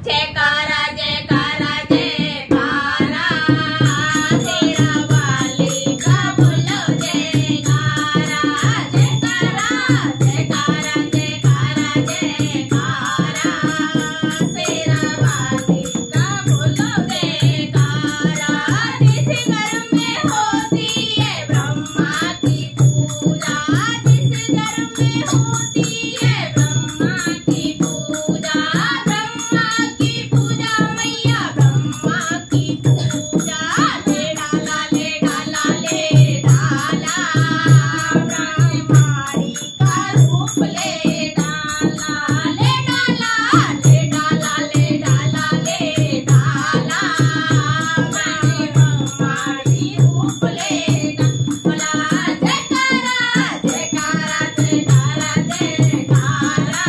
जयकारा जयकारा जयकारा शेरा वाली का बोलो जयकारा जयकारा जयकारा जयकारा जयकारा शेरा वाली का बोलो जयकारा। जिस घर में होती है ब्रह्मा की पूजा, जिस घर में होती है ब्रह्मा की पूजा, ब्रह्मा की पूजा मैया ब्रह्मा की पूजा। ले डाला ले डाला ले डाला ब्रह्माणी का रूप ले डाला, ले डाला ले डाला ले डाला ले डाला ब्रह्माणी रूप ले डाला। जयकारा जयकारा जयकारा जयकारा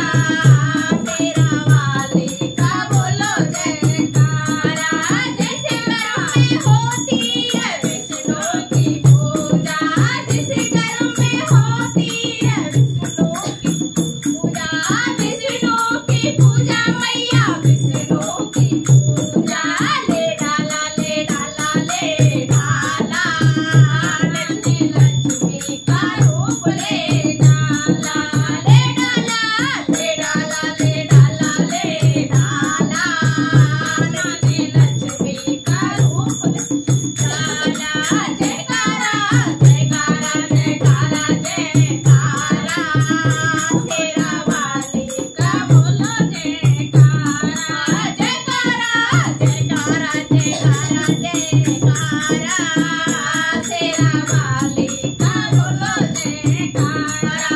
शेरा वाली का बोलो जयकारा। जैसे घर में होती है विष्णु की पूजा, जिस घर में होती है विष्णु की पूजा, विष्णु की पूजा मैया विष्णु की पूजा। ले डाला ले डाला ले डाला नंदी लक्ष्मी का रूप ले डाला, ले डाला ले डाला ले डाला ले डाला नंदी लक्ष्मी का रूप ले डाला। जयकारा जयकारा जयकारा जयकारा शेरा वाली का बोलो जयकारा। जयकारा जयकारा जयकारा जयकारा शेरा वाली का बोलो जयकारा।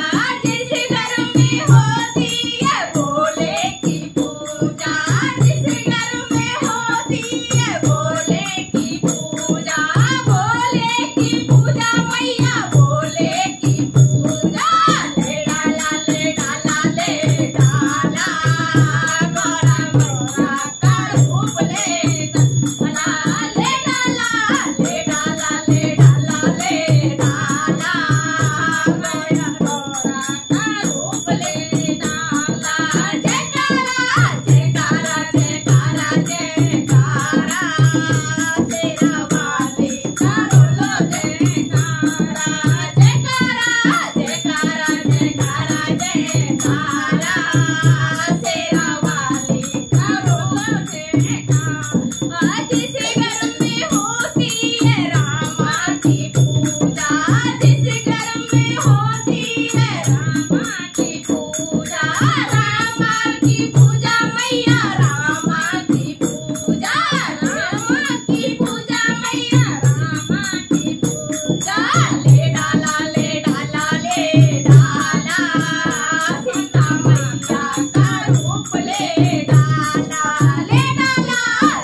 जिस घर में होती है भोले की पूजा, जिस घर में होती है भोले की पूजा, भोले की पूजा मैया भोले की पूजा। ले डाला ले डाला ले डाला मोरा मोरा का रूप ले डाला, ले डाला ले डाला ले डाला ले डाला मोरा मोरा का रूप ले डाला। जयकारा जयकारा जयकारा जयकारा शेरा वाली का बोलो जयकारा। जयकारा जयकारा जयकारा जयकारा शेरा वाली का बोलो जयकारा। जिस घर में होती है रामा की पूजा, जिस घर में होती है रामा की पूजा, रामा की पूजा मैया रामा की पूजा, रामा की पूजा मैया रामा की पूजा। ले डाला ले डाला ले डाला सीता मैया का रूप ले डाला, ले डाला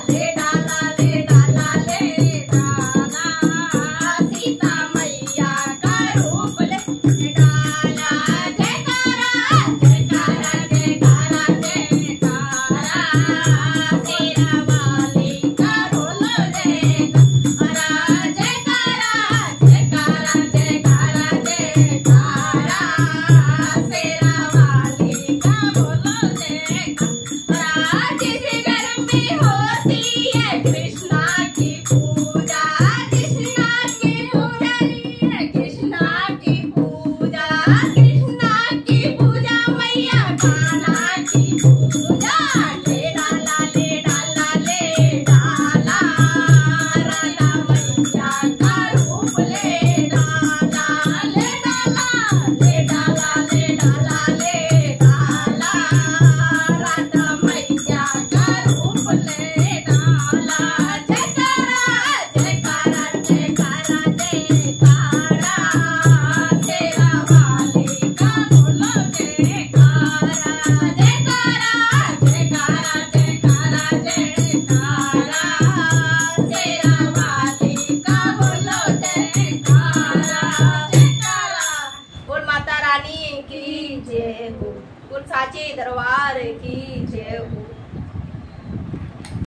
ले डाला ले डाला ले डाला सीता मैया का रूप ले डाला। जयकारा जयकारा जयकारा जयकारा शेरा वाली का बोलो जयकारा। जयकारा जयकारा जयकारा जयकारा शेरा वाली का बोलो जयकारा। जिस घर में होती है कृष्णा की पूजा, कृष्णा की पूजा है कृष्णा की पूजा, कृष्णा की पूजा मैया कान्हा की पूजा। ले डाला ले डाला ले डाला राधा मैया का रूप ले डाला, ले डाला ले डाला ले डाला ले डाला राधा मैया का रूप ले डाला। जयकारा जयकारा जयकारा जयकारा शेरा वाली का बोलो जयकारा। जयकारा जयकारा जयकारा जयकारा शेरा वाली का बोलो जयकारा। जयकारा बोल माता रानी की जय हो, बोल साचे दरबार की जय हो।